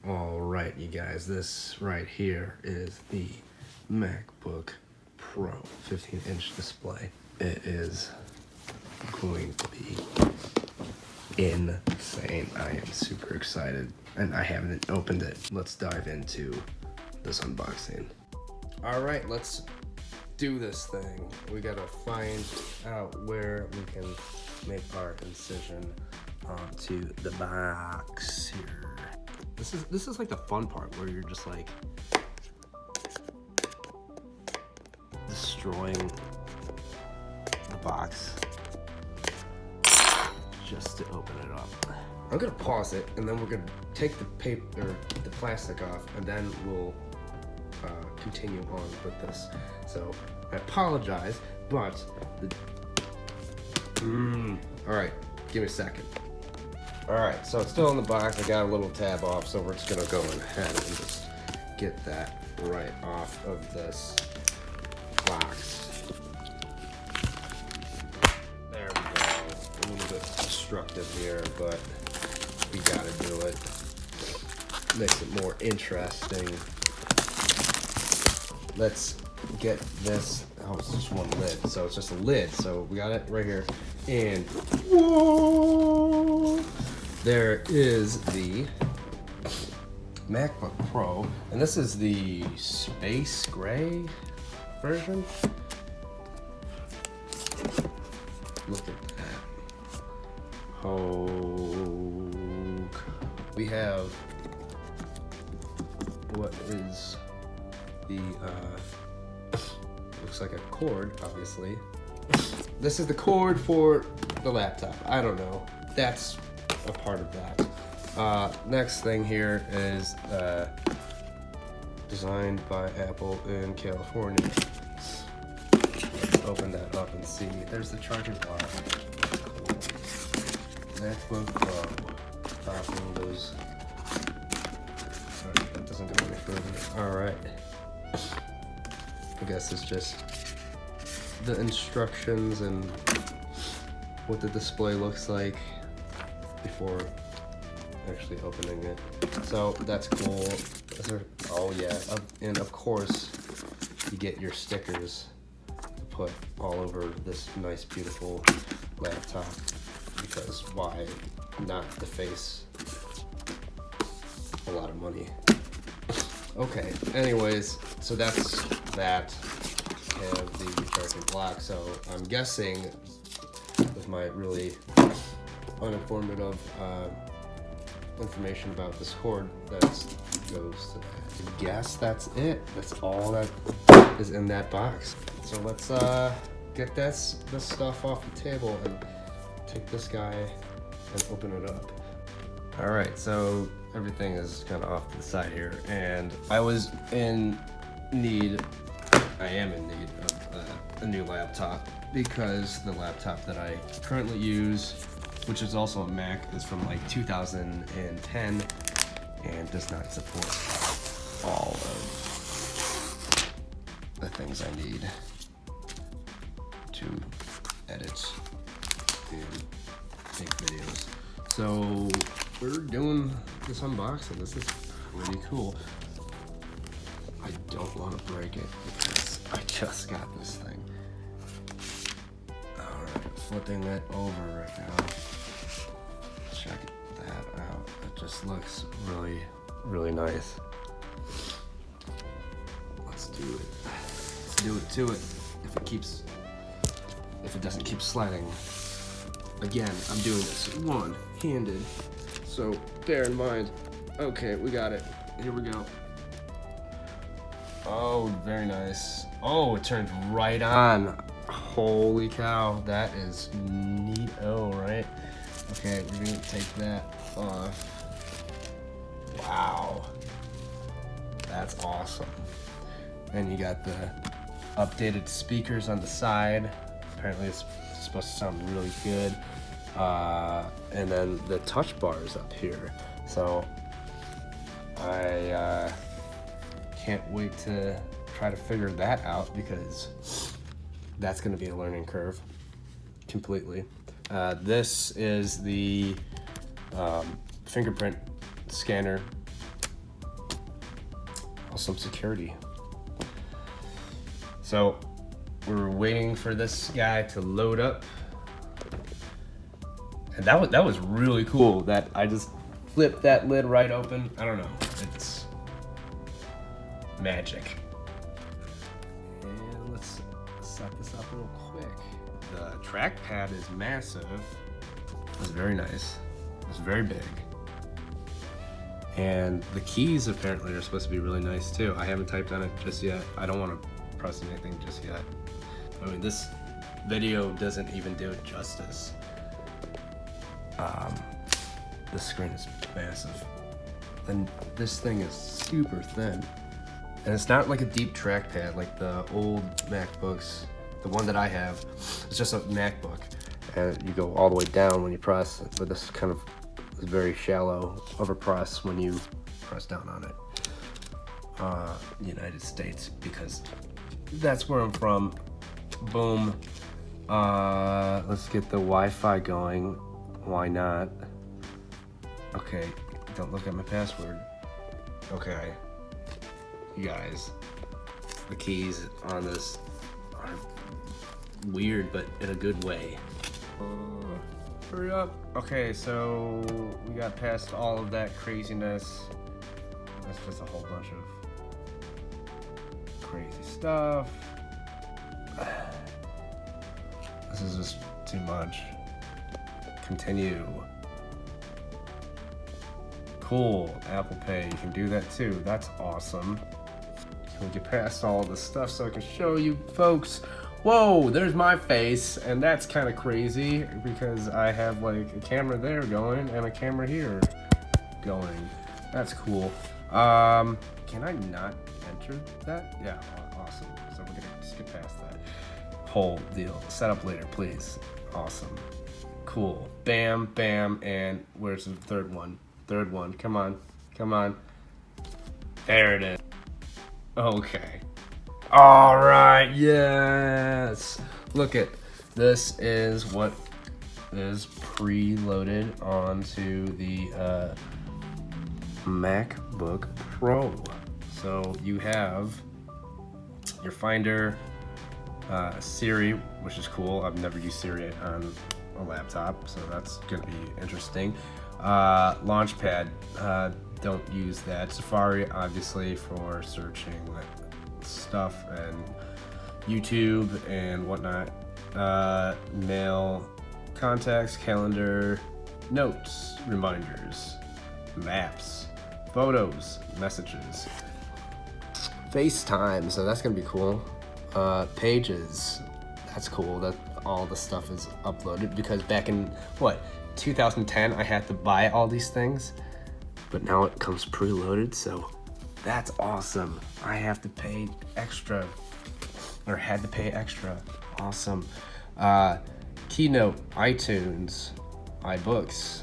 All right, you guys, this right here is the MacBook Pro 15-inch display. It is going to be insane. I am super excited, and I haven't opened it. Let's dive into this unboxing. All right, let's do this thing. We gotta find out where we can make our incision onto the box here. This is like the fun part where you're just like destroying the box just to open it up. I'm gonna pause it, and then we're gonna take the paper or the plastic off, and then we'll continue on with this. So I apologize, but all right, give me a second. All right, so it's still in the box. I got a little tab off, so we're just gonna go ahead and just get that right off of this box. There we go. A little bit destructive here, but we gotta do it. Makes it more interesting. Let's get this. Oh, it's just one lid, so it's just a lid. So we got it right here, and whoa! There is the MacBook Pro, and this is the space gray version. Look at that. Oh, we have what is the looks like a cord, obviously. This is the cord for the laptop. I don't know. That's a part of that. Next thing here is designed by Apple in California. Let's open that up and see. There's the charging block. Cool. MacBook Pro. Top windows. Alright, that doesn't go any further. Alright. I guess it's just the instructions and what the display looks like before actually opening it. So that's cool. Oh yeah, and of course you get your stickers to put all over this nice beautiful laptop, because why not deface a lot of money? Okay, anyways, so that's that. I have the charging block, so I'm guessing with my really uninformative information about this cord that goes to that. I guess that's it. That's all that is in that box. So let's get this stuff off the table and take this guy and open it up. All right, so everything is kind of off to the side here, and I am in need of a new laptop, because the laptop that I currently use, which is also a Mac, is from like 2010 and does not support all of the things I need to edit and make videos. So we're doing this unboxing. This is pretty cool. I don't want to break it because I just got this thing. Alright, flipping it over right now. Check that out. It just looks really, really nice. Let's do it. Let's do it to it. If it doesn't keep sliding. Again, I'm doing this one-handed, so bear in mind. Okay, we got it. Here we go. Oh, very nice. Oh, it turned right on. Holy cow, that is neat-o, right? Okay, we're gonna take that off. Wow. That's awesome. And you got the updated speakers on the side. Apparently it's supposed to sound really good. And then the touch bar is up here. So I can't wait to try to figure that out, because that's going to be a learning curve completely. This is the fingerprint scanner awesome security. So we're waiting for this guy to load up. And that was really cool that I just flipped that lid right open. I don't know, it's magic. And let's set this up real quick. The trackpad is massive. It's very nice. It's very big. And the keys apparently are supposed to be really nice too. I haven't typed on it just yet. I don't want to press anything just yet. I mean, this video doesn't even do it justice. The screen is massive. And this thing is super thin. And it's not like a deep trackpad like the old MacBooks. The one that I have is just a MacBook. And you go all the way down when you press, but this kind of is very shallow of a press when you press down on it. United States, because that's where I'm from. Boom. Let's get the Wi-Fi going. Why not? Okay, don't look at my password. Okay. You guys, the keys on this are weird, but in a good way. Hurry up. Okay, so we got past all of that craziness. That's just a whole bunch of crazy stuff. This is just too much. Continue. Cool, Apple Pay, you can do that too. That's awesome. Can we get past all this stuff so I can show you folks? Whoa, there's my face, and that's kind of crazy because I have like a camera there going and a camera here going. That's cool. Can I not enter that? Yeah, awesome. So we're gonna skip past that whole deal. Set up later, please. Awesome. Cool. Bam, bam, and where's the third one? Third one. Come on. Come on. There it is. Okay. All right. Yes. Look at this is what is preloaded onto the MacBook Pro. So you have your Finder, Siri, which is cool. I've never used Siri on a laptop, so that's gonna be interesting. Launchpad, don't use that. Safari, obviously, for searching stuff and YouTube and whatnot. Mail, contacts, calendar, notes, reminders, maps, photos, messages, FaceTime, so that's gonna be cool. Pages, that's cool that all the stuff is uploaded, because back in 2010 I had to buy all these things, but now it comes preloaded, so that's awesome. I have to pay extra, or had to pay extra. Awesome. Keynote, iTunes, iBooks,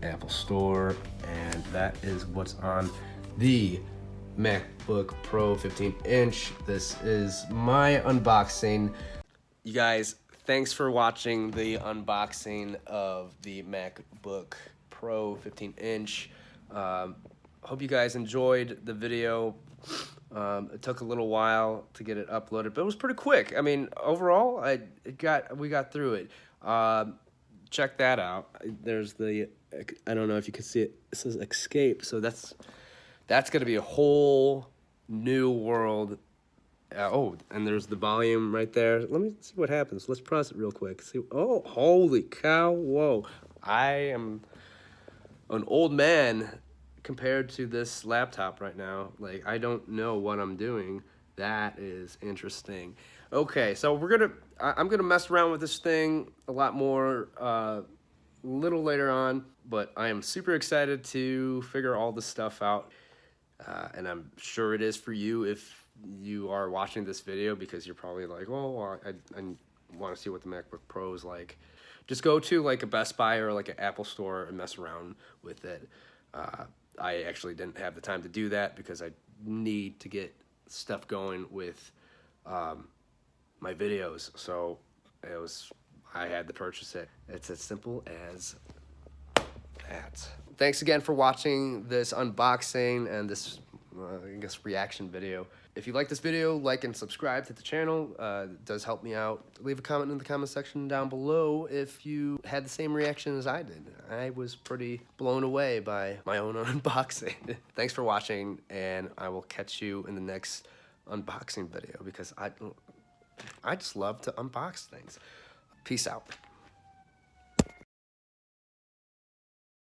Apple Store, and that is what's on the MacBook Pro 15-inch. This is my unboxing. You guys, thanks for watching the unboxing of the MacBook Pro 15-inch. Hope you guys enjoyed the video. It took a little while to get it uploaded, but it was pretty quick. I mean, overall, we got through it. Check that out. There's the, I don't know if you can see it. It says Escape, so that's gonna be a whole new world. Oh, and there's the volume right there. Let me see what happens. Let's press it real quick. See. Oh, holy cow! Whoa, I am an old man compared to this laptop right now. Like, I don't know what I'm doing. That is interesting. Okay, so I'm gonna mess around with this thing a lot more a little later on, but I am super excited to figure all this stuff out, and I'm sure it is for you if you are watching this video, because you're probably like, oh, I want to see what the MacBook Pro is like. Just go to like a Best Buy or like an Apple store and mess around with it. I actually didn't have the time to do that because I need to get stuff going with my videos, so I had to purchase it. It's as simple as that. Thanks again for watching this unboxing and this I guess, reaction video. If you like this video, like and subscribe to the channel. It does help me out. Leave a comment in the comment section down below if you had the same reaction as I did. I was pretty blown away by my own unboxing. Thanks for watching, and I will catch you in the next unboxing video because I just love to unbox things. Peace out.